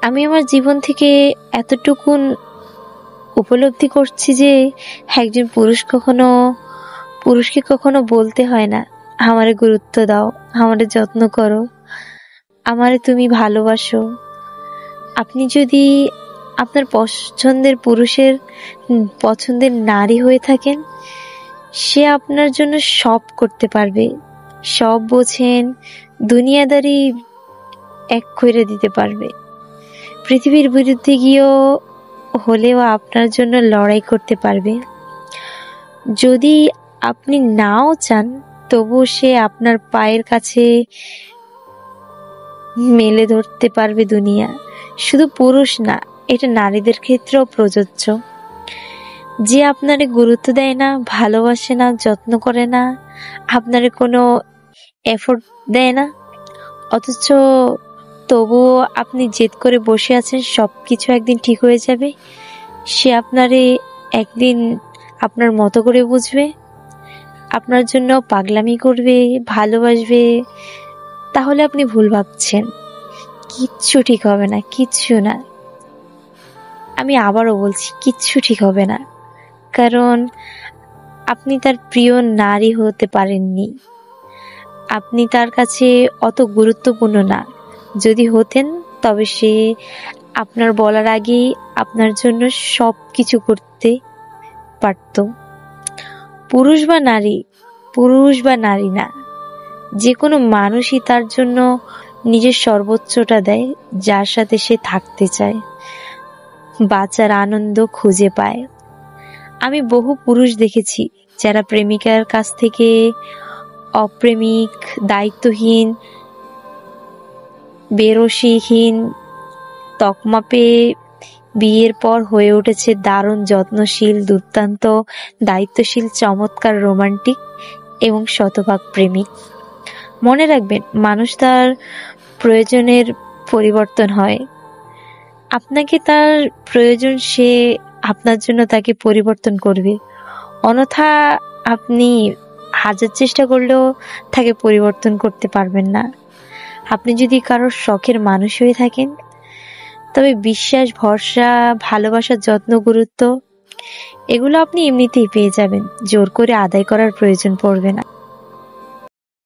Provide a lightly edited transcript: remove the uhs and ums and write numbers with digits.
আমি আমার জীবন থেকে এতটুকুন উপলব্ধি করছি যে একজন পুরুষকে কখনো বলতে হয় না, আমারে গুরুত্ব দাও, আমারে যত্ন করো, আমারে তুমি ভালোবাসো। আপনি যদি আপনার পছন্দের পুরুষের পছন্দের নারী হয়ে থাকেন, সে আপনার জন্য সব করতে পারবে, সব বোঝেন, দুনিয়াদারি এক করে দিতে পারবে। পৃথিবীর বিরুদ্ধে গিয়েও হলেও আপনার জন্য লড়াই করতে পারবে। যদি আপনি নাও চান, তবু সে আপনার পায়ের কাছে মেলে ধরতে পারবে দুনিয়া। শুধু পুরুষ না, এটা নারীদের ক্ষেত্রেও প্রযোজ্য। যে আপনারে গুরুত্ব দেয় না, ভালোবাসে না, যত্ন করে না, আপনারে কোনো এফোর্ট দেয় না, অথচ তবুও আপনি জেদ করে বসে আছেন সবকিছু একদিন ঠিক হয়ে যাবে, সে আপনারে একদিন আপনার মতো করে বুঝবে, আপনার জন্য পাগলামি করবে, ভালোবাসবে, তাহলে আপনি ভুল ভাবছেন। কিচ্ছু ঠিক হবে না, কিচ্ছু না। আমি আবারও বলছি, কিচ্ছু ঠিক হবে না। কারণ আপনি তার প্রিয় নারী হতে পারেননি, আপনি তার কাছে অত গুরুত্বপূর্ণ না। যদি হতেন, তবে সে আপনার বলার আগেই আপনার জন্য সব কিছু করতে পারত। পুরুষ বা নারী না, যে কোনো মানুষই তার জন্য নিজের সর্বোচ্চটা দেয়, যার সাথে সে থাকতে চায়, বাঁচার আনন্দ খুঁজে পায়। আমি বহু পুরুষ দেখেছি যারা প্রেমিকার কাছ থেকে অপ্রেমিক, দায়িত্বহীন, বেরসিহীন তকমা পেয়ে বিয়ের পর হয়ে উঠেছে দারুণ যত্নশীল, দুর্দান্ত দায়িত্বশীল, চমৎকার রোমান্টিক এবং শতভাগ প্রেমিক। মনে রাখবেন, মানুষ তার প্রয়োজনের পরিবর্তন হয়। আপনাকে তার প্রয়োজন, সে আপনার জন্য তাকে পরিবর্তন করবে, অন্যথা আপনি হাজার চেষ্টা করলেও তাকে পরিবর্তন করতে পারবেন না। আপনি যদি কারোর শখের মানুষ হয়ে থাকেন, তবে বিশ্বাস, ভরসা, ভালোবাসা, যত্ন, গুরুত্ব এগুলো আপনি এমনিতেই পেয়ে যাবেন, জোর করে আদায় করার প্রয়োজন পড়বে না।